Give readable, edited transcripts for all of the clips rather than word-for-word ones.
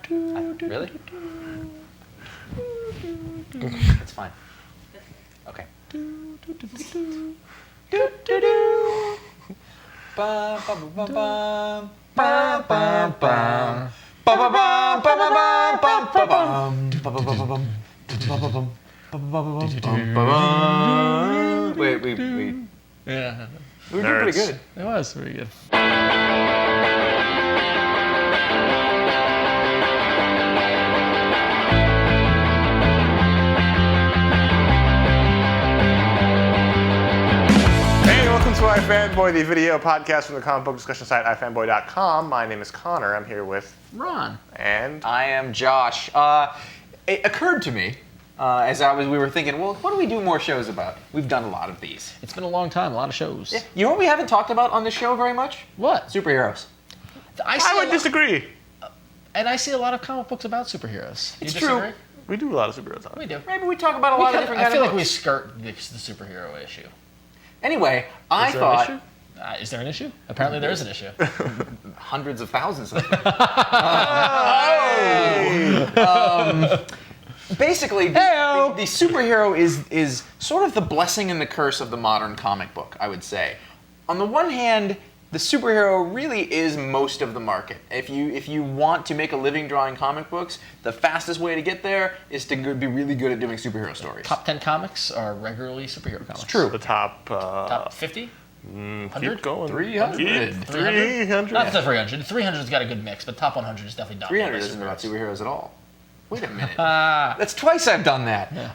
Really? It's fine. Okay. Wait. Yeah. We were doing pretty good. It was pretty good. Welcome to iFanboy, the video podcast from the comic book discussion site iFanboy.com. My name is Conor. I'm here with Ron. and I am Josh. It occurred to me as we were thinking, well, what do we do more shows about? We've done a lot of these. It's been a long time, a lot of shows. Yeah. You know what we haven't talked about on this show very much? What? Superheroes. I would disagree. And I see a lot of comic books about superheroes. It's you true. disagree? We do a lot of superheroes. We do. Maybe we talk about a lot of different I kinds feel of like we books. skirt the superhero issue. Anyway, I Is there thought... an issue? Is there an issue? Apparently there is an issue. Hundreds of thousands of them. Basically, the superhero is sort of the blessing and the curse of the modern comic book, I would say. On the one hand, the superhero really is most of the market. If you want to make a living drawing comic books, the fastest way to get there is to be really good at doing superhero stories. Top 10 comics are regularly superhero comics. It's true. The top... Top 50? 100? Keep going. 300. 300. Not the 300. 300's got a good mix, but top 100 is definitely dominated 300 by isn't about superheroes. superheroes at all. Wait a minute. That's twice I've done that. Yeah.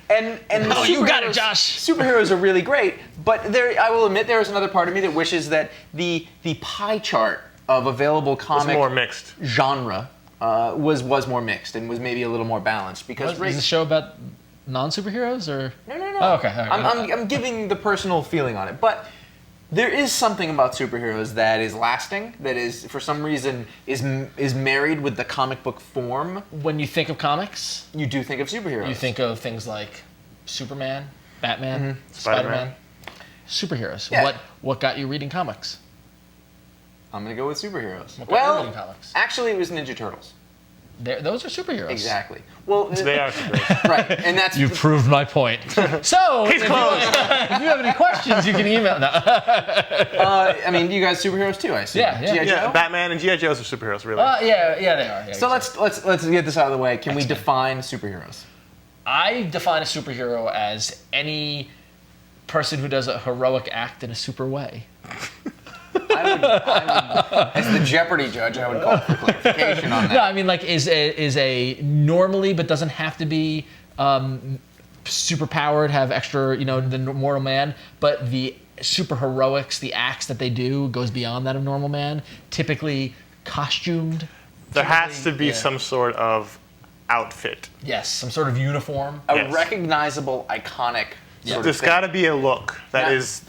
And Oh, you got it, superheroes- Josh. Superheroes are really great, but I will admit there is another part of me that wishes that the pie chart of available It's comic more mixed. genre was more mixed and was maybe a little more balanced because Is this show about non-superheroes or? No. Oh, okay. All right. I'm giving the personal feeling on it, but there is something about superheroes that is lasting, that is for some reason is married with the comic book form. When you think of comics, You do think of superheroes. you think of things like Superman, Batman, Spider-Man. Superheroes. Yeah. What got you reading comics? I'm gonna go with superheroes. What got you Well, reading comics? actually, it was Ninja Turtles. Those are superheroes. Exactly. Well, They are superheroes. right, and that's You've proved my point. So, Case if closed. you have any questions, you can email. No. I mean, you guys superheroes too, I assume. Yeah. G.I. Yeah, Joe? Batman and G.I. Joes are superheroes, really. Yeah, they are. Yeah, So let's get this out of the way. Can we define superheroes? I define a superhero as any person who does a heroic act in a super way. I would, as the Jeopardy judge, I would call for clarification on that. No, I mean like is a normally, but doesn't have to be super powered, have extra, than mortal man, but the super heroics, the acts that they do goes beyond that of normal man. Typically costumed. There has to be yeah. some sort of outfit. Yes, some sort of uniform. A Yes. recognizable, iconic sort of There's thing. got to be a look that Yeah. is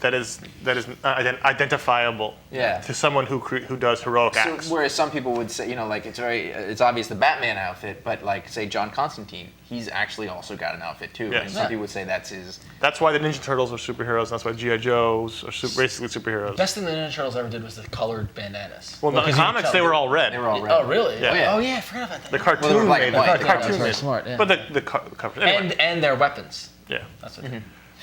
identifiable Yeah. to someone who does heroic So, acts. whereas some people would say, like it's obvious the Batman outfit, but like say John Constantine, he's actually also got an outfit too. Yes. And some Yeah. people would say that's his. That's why the Ninja Turtles are superheroes. That's why G.I. Joes are basically superheroes. Best thing the Ninja Turtles ever did was the colored bandanas. Well, in the 'cause you could comics tell they were all red. They were all red. Oh, really? Yeah. Oh, yeah, I forgot about that. The Well, they cartoon were black made and it. white. The Yeah, cartoon that's very made it. smart, yeah. But the cover. Anyway. And their weapons. Yeah. That's what.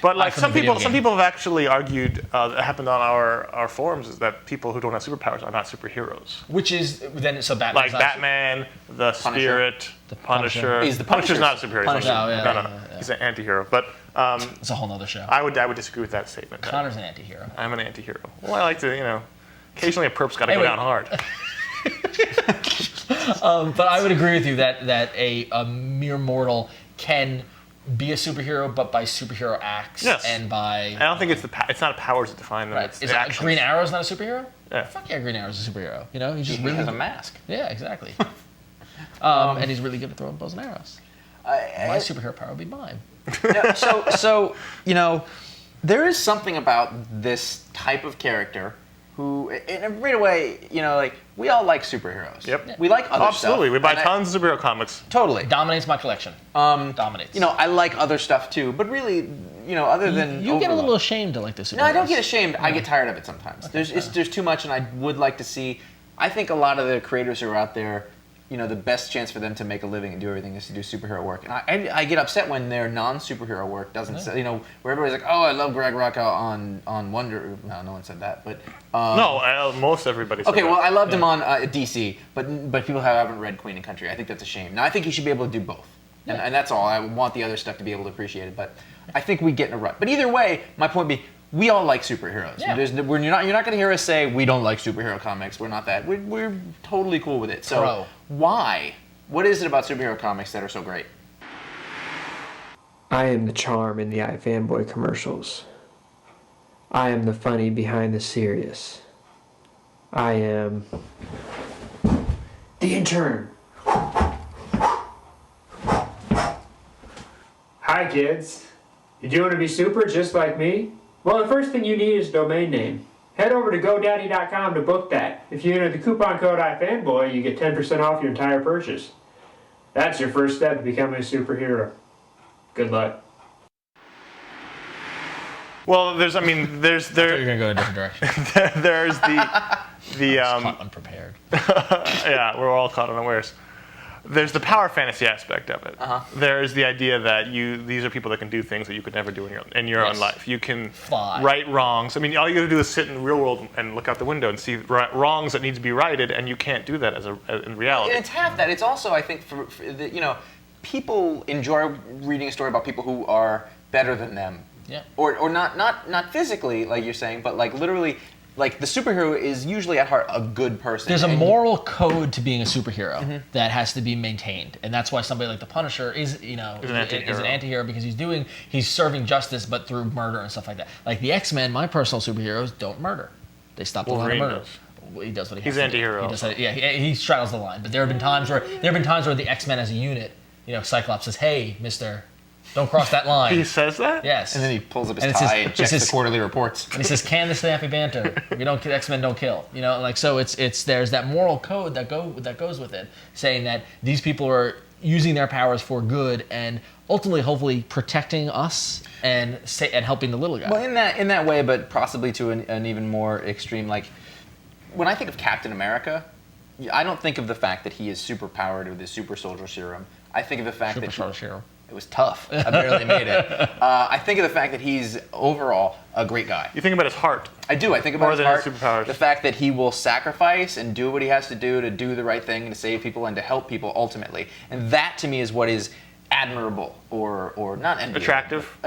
But like from some the video people game. have actually argued that happened on our forums is that people who don't have superpowers are not superheroes. Which is then so Batman. Like Batman, the Spirit, the Punisher. He's the Punisher's Punisher. not a superhero. Punisher. He's No, yeah, no. yeah. He's an anti-hero. But It's a whole nother show. I would disagree with that statement. Connor's an anti-hero. I'm an anti-hero. Well, I like to, occasionally a perp's got to go Anyway. down hard. But I would agree with you that a mere mortal can be a superhero, but by superhero acts Yes. and by. I don't think it's not powers that define them. Right. It's Is the that actions. Green Arrow's not a superhero? Yeah. Fuck yeah, Green Arrow's a superhero. He's just He really has a mask. Yeah, exactly. And he's really good at throwing bows and arrows. My superhero power would be mine. Yeah, so there is something about this type of character who, and right away, we all like superheroes. Yep. We like other Absolutely. stuff. We buy and tons of superhero comics. Totally. Dominates my collection. Dominates. I like other stuff too, but really, other than You get a Overlord- little ashamed to like the superheroes. No, I don't get ashamed. I get tired of it sometimes. There's too much, and I would like to see I think a lot of the creators who are out there, the best chance for them to make a living and do everything is to do superhero work. And I get upset when their non-superhero work doesn't, where everybody's like, oh, I love Greg Rucka on Wonder. No one said that, but most everybody said okay, that. well, I loved him on DC, but people haven't read Queen and Country. I think that's a shame. Now, I think he should be able to do both, and that's all. I want the other stuff to be able to appreciate it, but I think we get in a rut. But either way, my point being, we all like superheroes. Yeah. You're not going to hear us say we don't like superhero comics. We're not that. We're totally cool with it. So why? What is it about superhero comics that are so great? I am the charm in the iFanboy commercials. I am the funny behind the serious. I am the intern. Hi kids. Did you want to be super just like me? Well, the first thing you need is a domain name. Head over to GoDaddy.com to book that. If you enter the coupon code iFanboy, you get 10% off your entire purchase. That's your first step to becoming a superhero. Good luck. Well, you're gonna go in a different direction. there's the Caught unprepared. yeah, we're all caught unawares. There's the power fantasy aspect of it. There's the idea that these are people that can do things that you could never do in your own life. You can Fly. right wrongs. I mean, all you got to do is sit in the real world and look out the window and see wrongs that need to be righted, and you can't do that in reality. And it's half that. It's also, I think, for people enjoy reading a story about people who are better than them. Yeah. Or not physically, like you're saying, but like literally. Like, the superhero is usually at heart a good person. There's a moral code to being a superhero that has to be maintained, and that's why somebody like the Punisher is an anti-hero because he's serving justice, but through murder and stuff like that. Like the X-Men, my personal superheroes don't murder; they stop the line of murder. He does what he has to do. He's anti-hero. He straddles the line. But there have been times where the X-Men as a unit, Cyclops says, "Hey, Mister, don't cross that line." He says that? Yes. And then he pulls up his tie and checks the quarterly reports. And he says, "Can the snappy banter? X-Men don't kill." So it's there's that moral code that goes with it, saying that these people are using their powers for good and ultimately, hopefully, protecting us and helping the little guy. Well, in that way, but possibly to an even more extreme. Like, when I think of Captain America, I don't think of the fact that he is super powered with his super soldier serum. I think of the fact that it was tough. I barely made it. I think of the fact that he's overall a great guy. You think about his heart. I do. I think about his heart. Superpowers. The fact that he will sacrifice and do what he has to do the right thing, to save people and to help people ultimately. And that to me is what is admirable or not enviable. Attractive.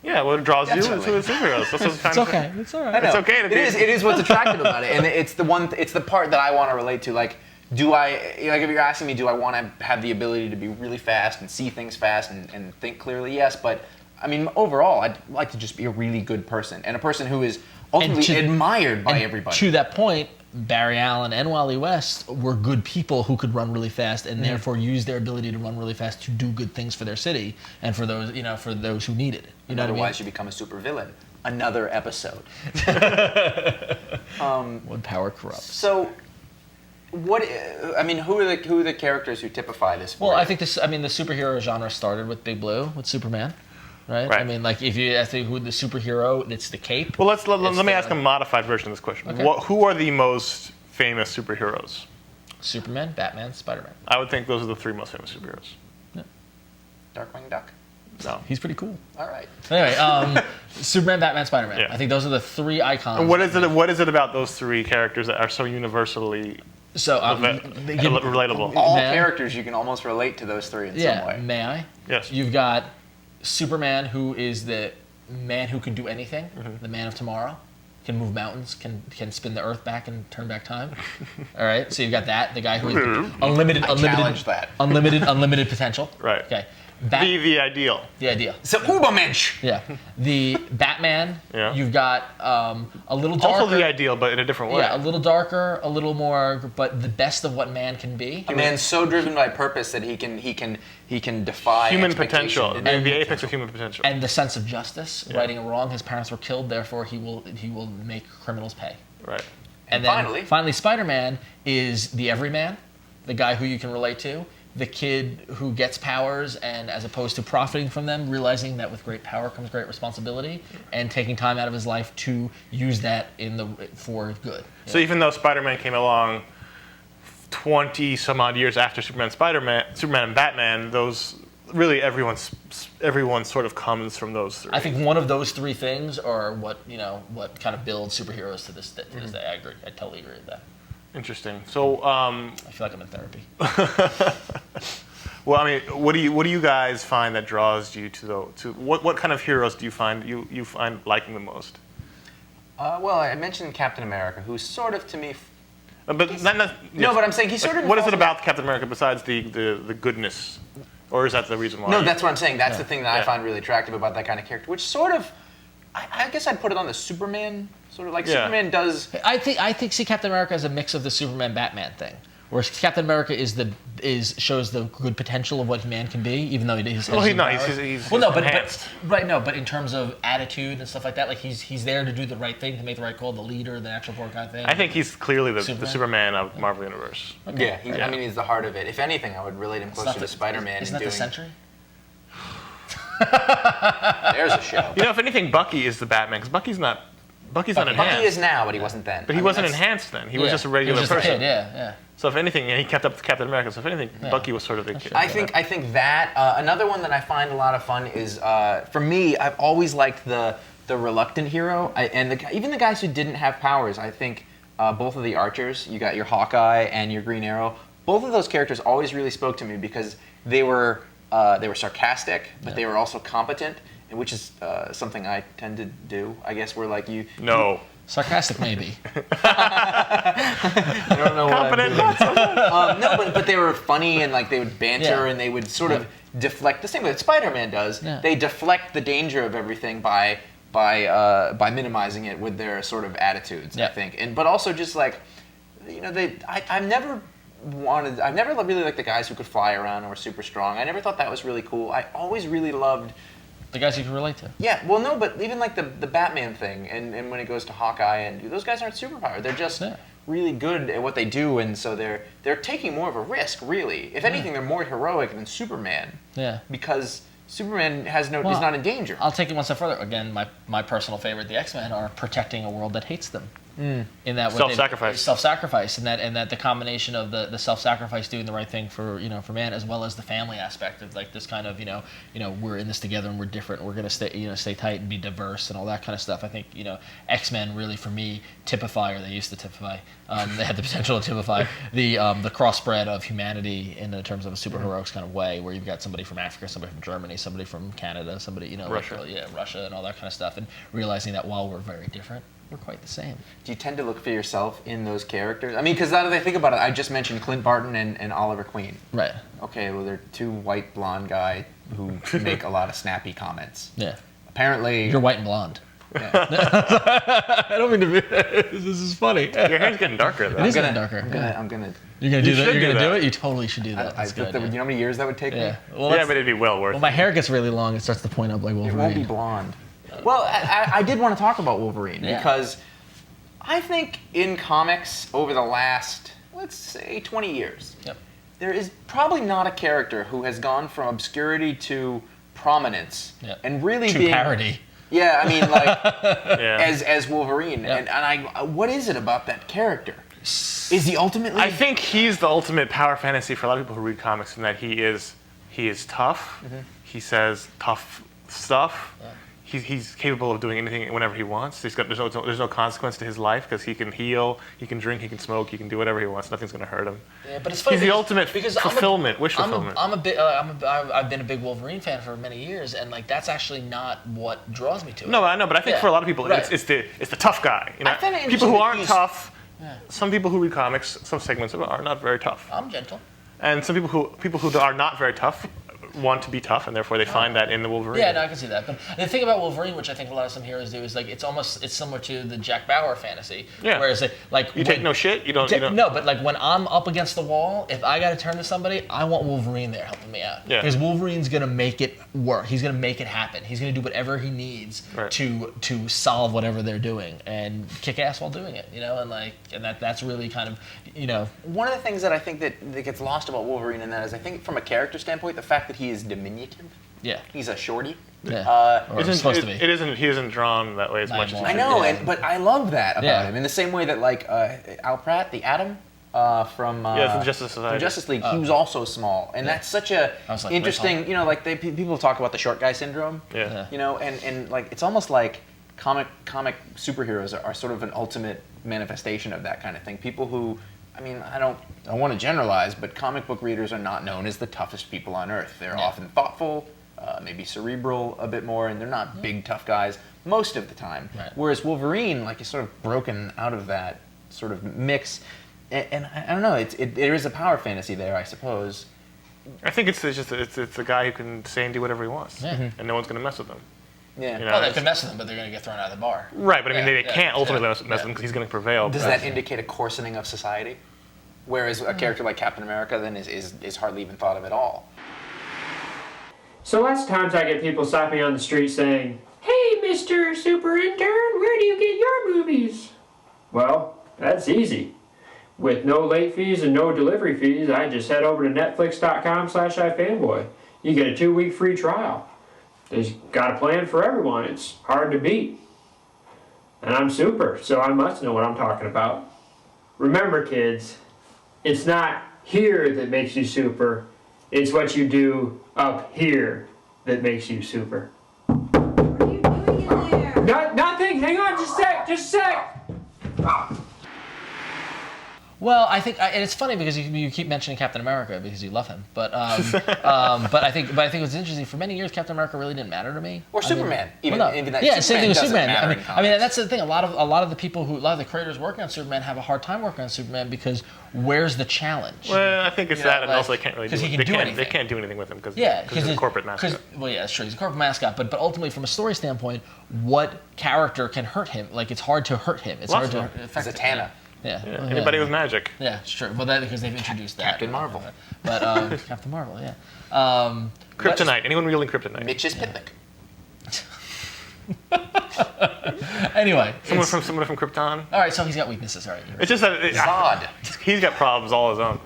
Yeah, what draws you into the superheroes. That's what It's okay. It's all right. It's okay to be. It is what's attractive about it, and it's the part that I want to relate to. Like, if you're asking me, do I want to have the ability to be really fast and see things fast and think clearly? Yes, but I mean, overall, I'd like to just be a really good person and a person who is ultimately admired by everybody. To that point, Barry Allen and Wally West were good people who could run really fast and therefore use their ability to run really fast to do good things for their city and for those who needed it. Otherwise, you become a supervillain. Another episode. When power corrupts. So, who are the characters who typify this? Well, I think the superhero genre started with Big Blue, with Superman, right? I mean, like if you ask me who the superhero, it's the cape. Well, let me ask a modified version of this question. Okay. Who are the most famous superheroes? Superman, Batman, Spider-Man. I would think those are the three most famous superheroes. Yeah. Darkwing Duck. No. He's pretty cool. All right. Anyway, Superman, Batman, Spider-Man. Yeah. I think those are the three icons. And what is it about those three characters that are so universally relatable? All characters, you can almost relate to those three in some way. May I? Yes. You've got Superman, who is the man who can do anything, the man of tomorrow, can move mountains, can spin the earth back and turn back time. All right, so you've got that, the guy who has unlimited potential. Right. Okay. The ideal. The ideal. So Ubermensch. Yeah. The Batman. Yeah. You've got a little darker. Also the ideal, but in a different way. Yeah, a little darker, a little more, but the best of what man can be. A man so driven by purpose that he can defy human potential, expectation. and the apex of human potential. And the sense of justice, righting a wrong. His parents were killed, therefore he will make criminals pay. Right. And then finally, Spider-Man is the everyman, the guy who you can relate to. the kid who gets powers, and as opposed to profiting from them, realizing that with great power comes great responsibility, and taking time out of his life to use that for good. So even though Spider-Man came along 20 some odd years after Superman and Batman, those really everyone sort of comes from those three. I think one of those three things are what kind of builds superheroes to this day. I agree. I totally agree with that. Interesting. So I feel like I'm in therapy. well, I mean, what do you guys find that draws you to what kind of heroes do you find liking the most? Well, I mentioned Captain America, who's sort of to me. But No, but I'm saying he's sort of. What is it about Captain America besides the goodness, or is that the reason why? No, that's what I'm saying. That's the thing that I find really attractive about that kind of character, which sort of, I guess I'd put it on the Superman sort of like Superman does. I think see Captain America as a mix of the Superman Batman thing, whereas Captain America shows the good potential of what man can be, even though he's enhanced. But in terms of attitude and stuff like that, like he's there to do the right thing, to make the right call, the leader, the natural born kind of thing. I think he's clearly the Superman of the Marvel Universe. Okay. Yeah, I mean he's the heart of it. If anything, I would relate him closer to Spider-Man. Isn't that the Century? There's a show. If anything, Bucky is the Batman, because Bucky's not enhanced. Bucky is now, but he wasn't then. But he wasn't enhanced then. He was just a regular person. A kid, yeah. So if anything, and he kept up with Captain America. So if anything, Bucky was sort of the kid. I think that another one that I find a lot of fun is for me. I've always liked the reluctant hero, even the guys who didn't have powers. I think both of the Archers. You got your Hawkeye and your Green Arrow. Both of those characters always really spoke to me because they were sarcastic, but they were also competent, and which is something I tend to do. I guess we're like you. No. Sarcastic, maybe. I don't know what I'm doing. No, but they were funny and like they would banter and they would sort of deflect the same way that Spider-Man does. Yeah. They deflect the danger of everything by minimizing it with their sort of attitudes. I think, but also just like I've never really liked the guys who could fly around and were super strong. I never thought that was really cool. I always really loved the guys you can relate to. Yeah, well, no, but even like the Batman thing, and when it goes to Hawkeye, and those guys aren't superpowered. They're just really good at what they do, and so they're taking more of a risk, really. If anything, they're more heroic than Superman. Yeah. Because Superman is not in danger. I'll take it one step further. Again, my personal favorite, the X-Men, are protecting a world that hates them. In that self-sacrifice, and that the combination of the self-sacrifice, doing the right thing for man, as well as the family aspect of like this kind of we're in this together and we're different, and we're gonna stay tight and be diverse and all that kind of stuff. I think X-Men really for me typify, or they used to typify, they had the potential to typify the crossbred of humanity in terms of a superheroics kind of way, where you've got somebody from Africa, somebody from Germany, somebody from Canada, somebody Russia, Russia, and all that kind of stuff, and realizing that while we're very different, we're quite the same. Do you tend to look for yourself in those characters? I mean, because now that I think about it, I just mentioned Clint Barton and Oliver Queen. Right. Okay, well, they're two white blonde guys who make a lot of snappy comments. Yeah. Apparently... You're white and blonde. Yeah. I don't mean to be... This is funny. Your hair's getting darker, though. It is getting darker. I'm gonna... You're going to do that? You're going to do it? You totally should do that. You know how many years that would take me? Well, but it'd be well worth it. Well, my hair gets really long. It starts to point up like Wolverine. It won't be blonde. Well, I did want to talk about Wolverine because I think in comics over the last, let's say, 20 years, there is probably not a character who has gone from obscurity to prominence and really being parody. Yeah, I mean, like as Wolverine, and what is it about that character? Is he ultimately? I think he's the ultimate power fantasy for a lot of people who read comics, in that he is tough. Mm-hmm. He says tough stuff. Yeah. He's capable of doing anything whenever he wants. There's no consequence to his life, because he can heal, he can drink, he can smoke, he can do whatever he wants. Nothing's going to hurt him. Yeah, but it's funny. He's the ultimate wish fulfillment. I've been a big Wolverine fan for many years, and like that's actually not what draws me to it. No, I know, but I think for a lot of people, it's the tough guy. People who aren't tough. Yeah. Some people who read comics, some segments of it, are not very tough. I'm gentle. And some people who are not very tough want to be tough, and therefore they find that in the Wolverine. Yeah, no, I can see that. But the thing about Wolverine, which I think a lot of some heroes do, is like it's similar to the Jack Bauer fantasy. Yeah. Whereas like You take no shit. You don't. No, but like when I'm up against the wall, if I got to turn to somebody, I want Wolverine there helping me out. Yeah. Because Wolverine's gonna make it work. He's gonna make it happen. He's gonna do whatever he needs to solve whatever they're doing and kick ass while doing it. And that's really kind of One of the things that I think that gets lost about Wolverine in that is I think from a character standpoint, the fact that he is diminutive. Yeah. He's a shorty. Yeah. Or supposed to be. He isn't drawn that way as much as I know, but I love that about him. In the same way that like Al Pratt, the Atom, from Justice Society. from Justice League, he was also small, and that's such a like interesting. Like people talk about the short guy syndrome. Yeah. And like it's almost like comic superheroes are sort of an ultimate manifestation of that kind of thing. People who, I mean, I don't want to generalize, but comic book readers are not known as the toughest people on earth. They're often thoughtful, maybe cerebral a bit more, and they're not big tough guys most of the time. Right. Whereas Wolverine, like, is sort of broken out of that sort of mix, and I don't know. There is a power fantasy there, I suppose. I think it's a guy who can say and do whatever he wants, Yeah. and no one's going to mess with him. Yeah. You know, Well, they can mess with him, but they're going to get thrown out of the bar. Right, but I mean, they Yeah, can't ultimately yeah, mess with him because he's going to prevail. Does that indicate a coarsening of society? Whereas a character like Captain America then is hardly even thought of at all. So lots of times I get people stop me on the street saying, "Hey, Mr. Super Intern, where do you get your movies?" Well, that's easy. With no late fees and no delivery fees, I just head over to netflix.com/iFanboy. You get a 2-week free trial. There's got a plan for everyone. It's hard to beat. And I'm super, so I must know what I'm talking about. Remember, kids, it's not here that makes you super. It's what you do up here that makes you super. What are you doing in there? Nothing. Hang on, just a sec. Well, I think, and it's funny because you keep mentioning Captain America because you love him, but I think what's interesting, for many years Captain America really didn't matter to me. Or Superman, even that. Yeah, same thing with doesn't Superman. matter in I mean, comics. that's the thing. A lot of the creators working on Superman have a hard time working on Superman because where's the challenge? Well, I think it's that, and like, also they can't really 'cause do he it. can do anything. They can't do anything with him because Yeah, he's a corporate mascot. Well, yeah, that's true. He's a corporate mascot, but ultimately, from a story standpoint, what character can hurt him? Like, it's hard to hurt him. It's Lots hard of to them. affect him. Zatanna. Yeah. Yeah, Well, anybody with magic. Yeah, it's true. Well, that because they've introduced that. Captain Marvel. But Captain Marvel, yeah. Kryptonite. Anyone wielding kryptonite? Mitch's Pitlick. Anyway, Someone from Krypton. all right. So he's got weaknesses. All right. It's just that Zod. he's got problems all his own.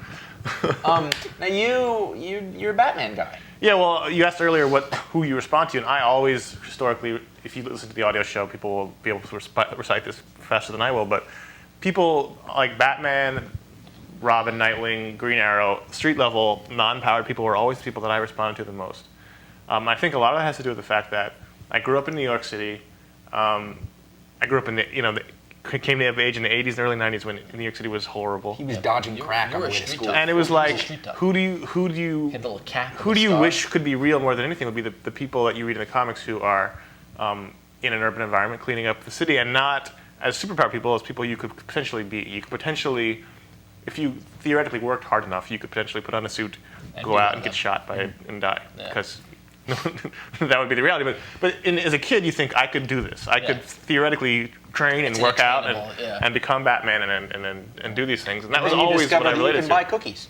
Now you're a Batman guy. Yeah, well, you asked earlier who you respond to, and I always, historically, if you listen to the audio show, people will be able to recite this faster than I will, but people like Batman, Robin, Nightwing, Green Arrow, street-level, non-powered people were always the people that I responded to the most. I think a lot of that has to do with the fact that I grew up in New York City. I grew up in came to age in the 80s and early 90s when New York City was horrible. He was dodging crack you on were the way a to street school. dog. And it was He was a like, street dog. who do you He had the little cap. who do you wish could be real more than anything would be the people that you read in the comics who are in an urban environment cleaning up the city, and not as superpower people, as people you could potentially be. You could potentially, if you theoretically worked hard enough, you could potentially put on a suit, And go do out that and get stuff. shot by it and die. Yeah. Because that would be the reality. But as a kid, you think, I could do this. I could theoretically train and It's work out expandable, and become Batman and do these things. And that was Then you always what discover I that you related can to. buy cookies,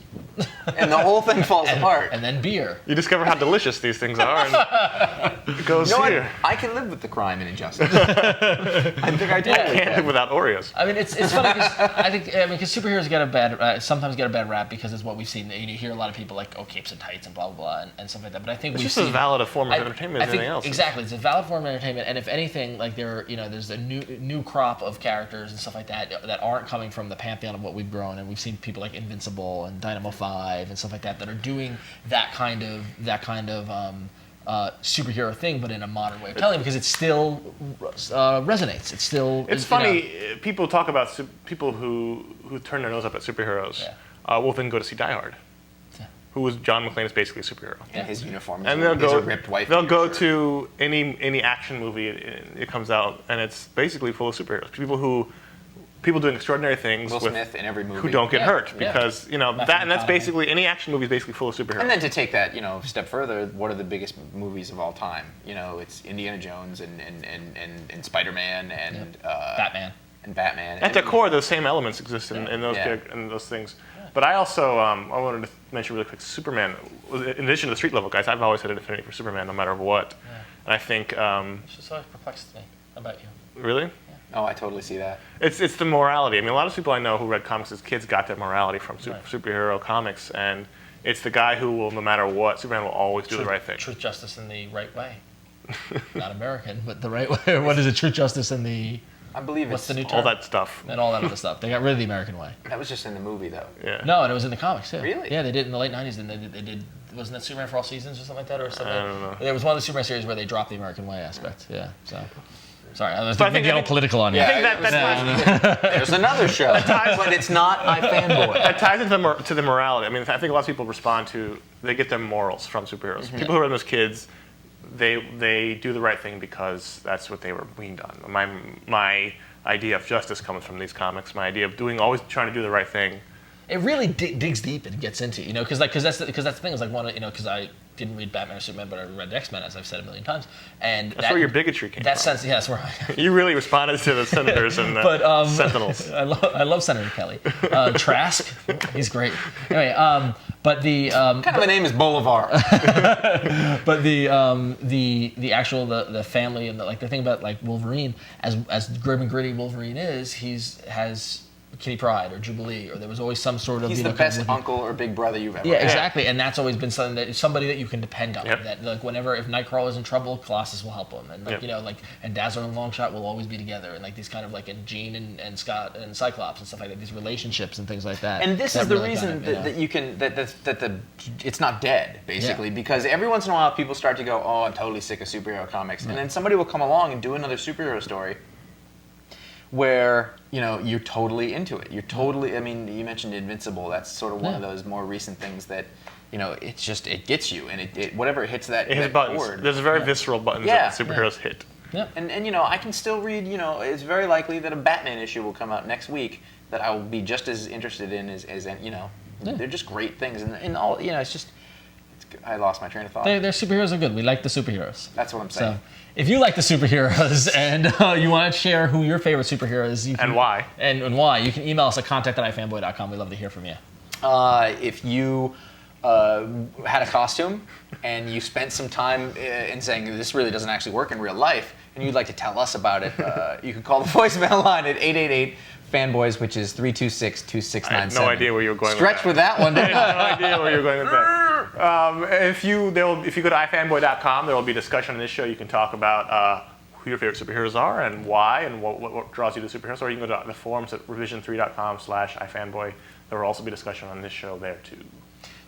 and the whole thing falls apart. And then beer. You discover how delicious these things are, and it goes You know what? here. I can live with the crime and injustice. I think I totally Can't live can. without Oreos. I mean, it's funny because because superheroes get a bad sometimes get a bad rap because it's what we've seen. You hear a lot of people like capes and tights and blah blah blah and stuff like that. But I think It's we've just seen as valid a form of entertainment as I think, anything else. Exactly, it's a valid form of entertainment. And if anything, like there's a new crop of characters and stuff like that aren't coming from the pantheon of what we've grown. And we've seen people like Invincible and Dynamo 5 and stuff like that are doing that kind of superhero thing, but in a modern way of telling, because it still resonates. It's still. It's funny. People talk about people who turn their nose up at superheroes. Yeah. Will then go to see Die Hard, who was John McClane is basically a superhero. And his uniform And is they'll a go. ripped white. They'll go shirt. to any action movie it comes out, and it's basically full of superheroes. People who people doing extraordinary things Will with Smith in every movie. who don't get hurt yeah. because Matthew that's McConaughey. basically any action movie is basically full of superheroes. And then to take that, a step further, what are the biggest movies of all time? It's Indiana Jones and Spider-Man and Batman. And Batman. At the core, those same elements exist in those things. But I also I wanted to mention really quick, Superman. In addition to the street level guys, I've always had an affinity for Superman, no matter what. Yeah. And I think It's just always perplexed me. How about you? really, Oh, I totally see that. it's the morality. I mean, a lot of people I know who read comics as kids got their morality from Right. superhero comics, and it's the guy who will, no matter what, Superman will always do the right thing. Truth, justice, in the right way. Not American, but the right way. What is it? Truth, justice, in the... I believe What's it's the new term? All that stuff. And all that other stuff. They got rid of the American way. that was just in the movie though. Yeah. No, and it was in the comics too. Really? Yeah, they did in the late '90s, and they did. Wasn't that Superman for All Seasons or something like that, or something? I don't know. There was one of the Superman series where they dropped the American way aspect. Yeah. So, sorry, I was So I getting think- all political on you. I think that's There's another show, but it's not iFanboy. that ties into the morality. I mean, I think a lot of people respond to, they get their morals from superheroes. People who read them as kids, they do the right thing because that's what they were weaned on. My idea of justice comes from these comics. My idea of always trying to do the right thing. It really digs deep and gets into because that's the thing is like because I didn't read Batman or Superman, but I read X-Men, as I've said a million times, and That's where your bigotry came that from. sense, yeah, that's where I. You really responded to the senators and the But sentinels. I love Senator Kelly. Trask, he's great. Anyway, but the What kind of a name is Bolivar? but the actual the family and the thing about like Wolverine, as grim and gritty Wolverine is, has Kitty Pryde or Jubilee, or there was always some sort of He's the best uncle or big brother you've ever Yeah, had. exactly, and that's always been somebody that you can depend on. Yep. That like if Nightcrawler's in trouble, Colossus will help him, and Yep. and Dazzler and Longshot will always be together, and like these kind of and Jean and Scott and Cyclops and stuff like that. These relationships and things like that. And this that is the really reason kind of, that you can it's not dead basically Yeah. because every once in a while people start to go, oh, I'm totally sick of superhero comics, and then somebody will come along and do another superhero story where you're totally into it. You're totally. I mean, you mentioned Invincible. That's sort of one of those more recent things that it's just it gets you, and it whatever it hits that. It hits that buttons. chord. There's very visceral buttons Yeah. that superheroes hit. Yeah. And I can still read. It's very likely that a Batman issue will come out next week that I will be just as interested in as they're just great things, and all it's just. I lost my train of thought. Their superheroes are good. We like the superheroes. That's what I'm saying. So, if you like the superheroes and you want to share who your favorite superhero is, you can, And why. and why, you can email us at contact@ifanboy.com. We'd love to hear from you. If you had a costume and you spent some time in saying this really doesn't actually work in real life, and you'd like to tell us about it, you can call the voicemail line at 888-FANBOYS, which is 326-2697. I had no idea where you were going Stretch with with that one. I had no idea where you were going with that. If you go to ifanboy.com, there will be discussion on this show. You can talk about who your favorite superheroes are and why and what draws you to superheroes. Or you can go to the forums at revision3.com/ifanboy. There will also be discussion on this show there too.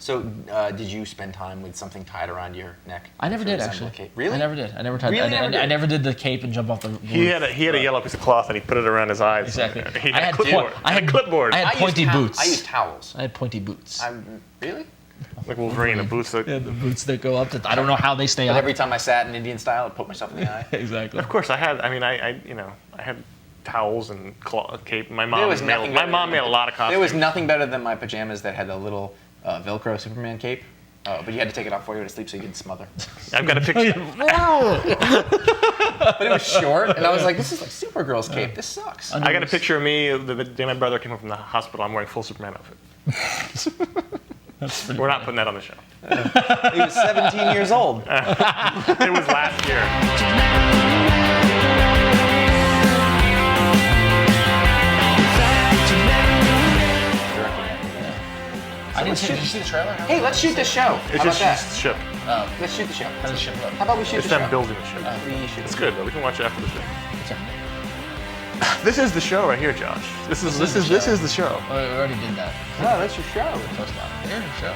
So, did you spend time with something tied around your neck? I never to did resemble actually. a cape? Really? I never did. I never tried. Really I never did? never did the cape and jump off the roof. He had a yellow piece of cloth and he put it around his eyes. Exactly. He I had had a clipboard. I had clipboard. I had pointy boots. I use towels. I had pointy boots. Really? Like Wolverine, the boots. Yeah, the boots that go up. I don't know how they stay But up. every time I sat in Indian style, I'd put myself in the eye. Exactly. Of course, I had. I mean, I had towels and cape. My There mom was made nothing my better mom than- made a lot of costumes. There was nothing better than my pajamas that had the little Velcro Superman cape. But you had to take it off before you went to sleep so you didn't smother. I've got a picture. But it was short, and I was like, this is like Supergirl's cape. This sucks. I got a picture of me the day my brother came home from the hospital. I'm wearing full Superman outfit. We're not putting that on the show. He was 17 years old. It was last year. I didn't see. Did you see the trailer? Hey, let's shoot this show. It's How just about that? ship. Let's shoot the show. How does ship look? How about we shoot It's the show? them building the ship. We shoot It's it. good though. We can watch it after the show. This is the show right here, Josh. This is the show. Oh, we already did that. No, that's your show. Post on. Here's the show.